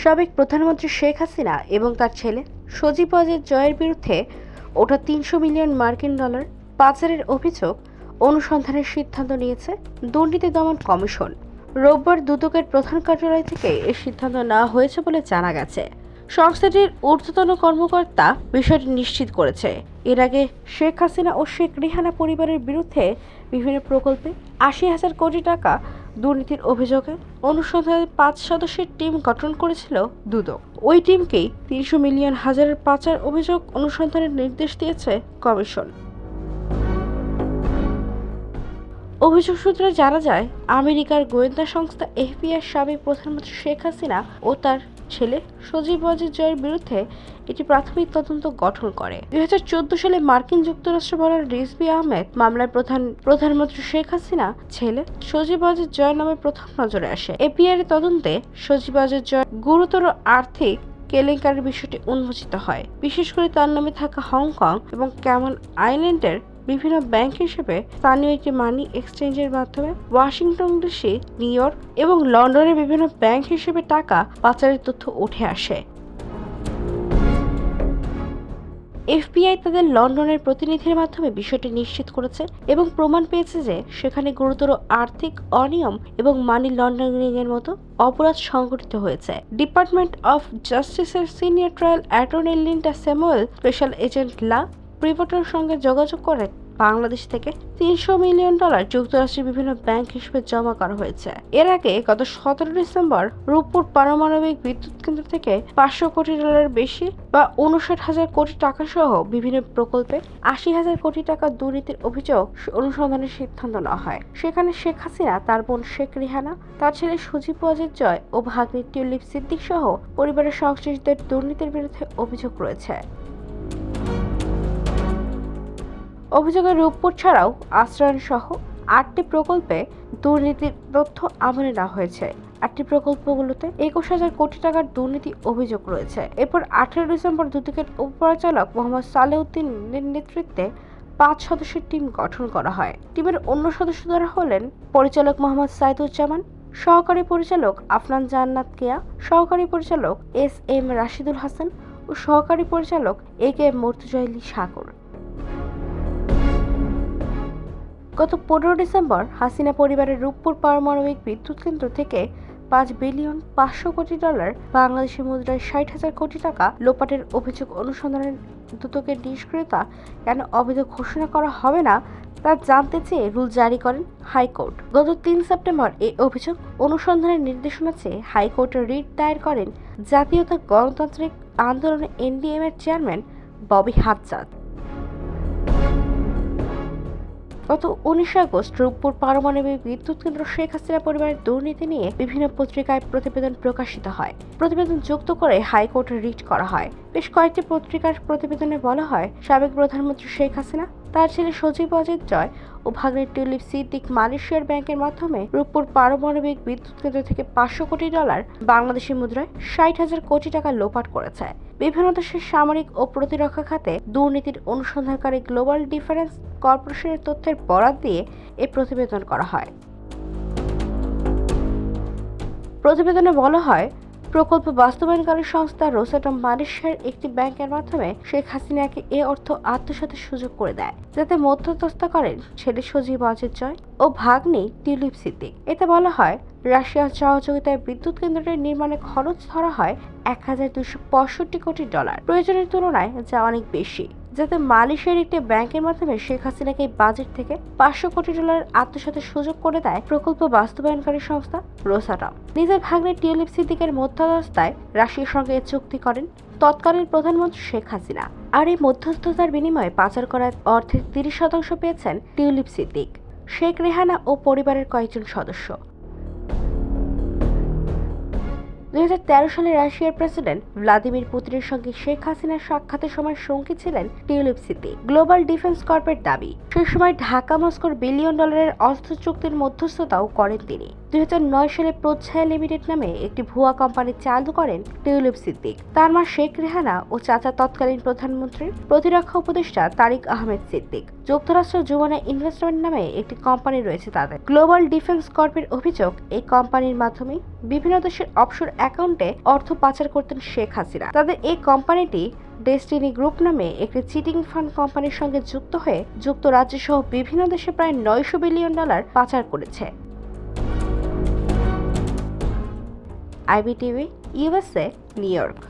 সাবেক প্রধানমন্ত্রী শেখ হাসিনা এবং তার ছেলে সজীব ওয়াজেদ জয়ের বিরুদ্ধে ওঠা ৩০০ মিলিয়ন মার্কিন ডলার পাচারের অভিযোগ অনুসন্ধানের সিদ্ধান্ত নিয়েছে দুর্নীতি দমন কমিশন। রোববার দুদকের প্রধান কার্যালয় থেকে এই সিদ্ধান্ত নেওয়া হয়েছে বলে জানা গেছে। সংস্থাটির ঊর্ধ্বতন কর্মকর্তা বিষয়টি নিশ্চিত করেছে। এর আগে শেখ হাসিনা ও শেখ রেহানা পরিবারের বিরুদ্ধে বিভিন্ন প্রকল্পে ৮০,০০০ কোটি টাকা দুর্নীতির অভিযোগে অনুসন্ধানের ৫ সদস্যের টিম গঠন করেছিল দুদক। ওই টিমকেই ৩০০ মিলিয়ন হাজারের পাচার অভিযোগ অনুসন্ধানের নির্দেশ দিয়েছে কমিশন। অভিযোগ সূত্রে জানা যায়, আমেরিকার গোয়েন্দা সংস্থা এফবিআই সাবেক প্রধানমন্ত্রী শেখ হাসিনা ও তার ছেলে সজীব ওয়াজেদ জয়ের বিরুদ্ধে একটি প্রাথমিক তদন্ত গঠন করে। ২০১৪ সালে মার্কিন যুক্তরাষ্ট্র বলার রিজভী আহমেদ মামলায় প্রধানমন্ত্রী শেখ হাসিনা ছেলে সজীব ওয়াজেদ জয়ের নামে প্রথম নজরে আসে। এফবিআই তদন্তে সজীব ওয়াজেদ জয় গুরুতর আর্থিক কেলেঙ্কারির বিষয়টি উন্মোচিত হয়। বিশেষ করে তার নামে থাকা হংকং এবং ক্যামন আইল্যান্ডের বিভিন্ন ব্যাংক হিসেবে স্থানীয় একটি মানি এক্সচেঞ্জের মাধ্যমে ওয়াশিংটন ডিসি, নিউ ইয়র্ক এবং লন্ডনের বিভিন্ন ব্যাংক হিসেবে টাকা পাচারের তথ্য উঠে আসে। এফবিআই তাদের লন্ডনের প্রতিনিধির মাধ্যমে বিষয়টি নিশ্চিত করেছে এবং প্রমাণ পেয়েছে যে সেখানে গুরুতর আর্থিক অনিয়ম এবং মানি লন্ডারিং এর মতো অপরাধ সংঘটিত হয়েছে। ডিপার্টমেন্ট অফ জাস্টিসের senior trial attorney Linda Samuel special agent লা প্রিভটের সঙ্গে যোগাযোগ করে বাংলাদেশ থেকে ৩০০ মিলিয়ন ডলার যুক্তরাষ্ট্রের বিভিন্ন ব্যাংক হিসেবে জমা করা হয়েছে। এর আগে গত ১৭ ডিসেম্বর রূপপুর পারমাণবিক বিদ্যুৎ কেন্দ্র থেকে ৫০০ কোটি ডলারের বেশি বা ৫৯,০০০ কোটি টাকা সহ বিভিন্ন প্রকল্পে ৮০,০০০ কোটি টাকা দুর্নীতির অভিযোগ অনুসন্ধানের সিদ্ধান্ত নেওয়া হয়। সেখানে শেখ হাসিনা, তার বোন শেখ রেহানা, তার ছেলে সজীব ওয়াজেদ জয় ও ভাগ্নি টিউলিপ সিদ্দিক সহ পরিবারের সংশ্লিষ্টদের দুর্নীতির বিরুদ্ধে অভিযোগ রয়েছে। অভিযোগে রূপপুর ছাড়াও আশ্রয়ণ সহ ৮টি প্রকল্পে দুর্নীতির তথ্য আমলে নেওয়া হয়েছে। ৮টি প্রকল্পগুলোতে ২১,০০০ কোটি টাকার দুর্নীতি অভিযোগ রয়েছে। এরপর ১৮ ডিসেম্বর দুদকের উপপরিচালক মোহাম্মদ সালেউদ্দিনের নেতৃত্বে ৫ সদস্যের টিম গঠন করা হয়। টিমের অন্য সদস্যরা হলেন পরিচালক মোহাম্মদ সাইদুজ্জামান, সহকারী পরিচালক আফনান জান্নাত কেয়া, সহকারী পরিচালক এস.এম. রাশিদুল হাসান ও সহকারী পরিচালক এ.কে. মর্তুজা সাগর। গত ১৫ ডিসেম্বর হাসিনা পরিবারের রূপপুর পারমাণবিক বিদ্যুৎ কেন্দ্র থেকে ৫,৫০০,০০,০০,০০ কোটি ডলার বাংলাদেশি মুদ্রায় ৬০,০০০ কোটি টাকা লোপাটের অভিযোগ অনুসন্ধানের দুদকের নিষ্ক্রিয়তা কেন অবৈধ ঘোষণা করা হবে না তা জানতে চেয়ে রুল জারি করেন হাইকোর্ট। গত ৩ সেপ্টেম্বর এই অভিযোগ অনুসন্ধানের নির্দেশনা চেয়ে হাইকোর্টে রিট দায়ের করেন জাতীয়তা গণতান্ত্রিক আন্দোলন এনডিএম এর চেয়ারম্যান ববি হাজ্জাজ। গত ১৯ আগস্ট রূপপুর পারমাণবিক বিদ্যুৎ কেন্দ্র শেখ হাসিনা পরিবারের দুর্নীতি নিয়ে বিভিন্ন পত্রিকায় প্রতিবেদন প্রকাশিত হয়। প্রতিবেদন যুক্ত করে হাইকোর্টে রিট করা হয়। বেশ কয়েকটি পত্রিকার প্রতিবেদনে বলা হয়, সাবেক প্রধানমন্ত্রী শেখ হাসিনা, তার ছেলে সজীব ওয়াজেদ জয় ও ভাগ্নে টিউলিপ সিদ্দিক মালয়েশিয়ার ব্যাংকের মাধ্যমে রূপপুর পারমাণবিক বিদ্যুৎ কেন্দ্র থেকে ৫০০ কোটি ডলার বাংলাদেশি মুদ্রায় ৬০,০০০ কোটি টাকা লোপাট করেছে। বিভিন্ন দেশের সামরিক ও প্রতিরক্ষা খাতে দুর্নীতির অনুসন্ধানকারী গ্লোবাল ডিফেন্স কর্পোরেশনের তথ্যের বরাত দিয়ে এই প্রতিবেদন করা হয়। প্রতিবেদনে বলা হয়, প্রকল্প বাস্তবায়নকারী সংস্থা রোসাটম মালয়েশিয়ার একটি ব্যাংকের মাধ্যমে শেখ হাসিনাকে এ অর্থ আত্মসাতের সুযোগ করে দেয়, যাতে মধ্যস্থতা করেন ছেলে সজীব ওয়াজেদ জয় ও ভাগ্নি টিউলিপ সিদ্দিক। এতে বলা হয়, রাশিয়ার সহযোগিতায় বিদ্যুৎ কেন্দ্রটির নির্মাণে খরচ ধরা হয় ১,২৬৫ কোটি ডলার, প্রয়োজনের তুলনায় যা অনেক বেশি, যাতে মালয়েশিয়ার একটি ব্যাংকের মাধ্যমে শেখ হাসিনাকে বাজেট থেকে ৫০০ কোটি ডলার আত্মসাতের সুযোগ করে দেয় প্রকল্প বাস্তবায়নকারী সংস্থা রোসাটম। নিজের ভাগ্নে টিউলিপ সিদ্দিকের মধ্যস্থতায় রাশিয়ার সঙ্গে চুক্তি করেন তৎকালীন প্রধানমন্ত্রী শেখ হাসিনা। আর এই মধ্যস্থতার বিনিময়ে পাচার করা অর্থের ৩০% পেয়েছেন টিউলিপ সিদ্দিক, শেখ রেহানা ও পরিবারের কয়েকজন সদস্য। ২০১৩ সালে রাশিয়ার প্রেসিডেন্ট ভ্লাদিমির পুতিনের সঙ্গে শেখ হাসিনার সাক্ষাতের সময় সঙ্গী ছিলেন টিউলিপ সিদ্দিক। গ্লোবাল ডিফেন্স কর্পের দাবি, সেই সময় ঢাকা মস্কোর বিলিয়ন ডলারের অস্ত্র চুক্তির মধ্যস্থতাও করেন তিনি। 2009 সালে প্রচ্ছায়া লিমিটেড নামে একটি ভুয়া কোম্পানি চালু করেন টিউলিপ সিদ্দিক। তার মা শেখ রেহানা ও চাচা তৎকালীন প্রধানমন্ত্রী প্রতিরক্ষা উপদেষ্টা তারিক আহমেদ সিদ্দিক। যুক্তরাষ্ট্র যুবনা ইনভেস্টমেন্ট নামে একটি কোম্পানি রয়েছে তাদের। গ্লোবাল ডিফেন্স কর্পের অভিযোগ, এই কোম্পানির মাধ্যমে বিভিন্ন দেশের অফশোর অ্যাকাউন্টে অর্থ পাচার করতেন শেখ হাসিনা। তাদের এই কোম্পানিটি ডেস্টিনি গ্রুপ নামে একটি চিটিং ফান্ড কোম্পানির সঙ্গে যুক্ত হয়ে যুক্তরাজ্য সহ বিভিন্ন দেশে প্রায় $900 বিলিয়ন পাচার করেছে। IBTV, USA, new York.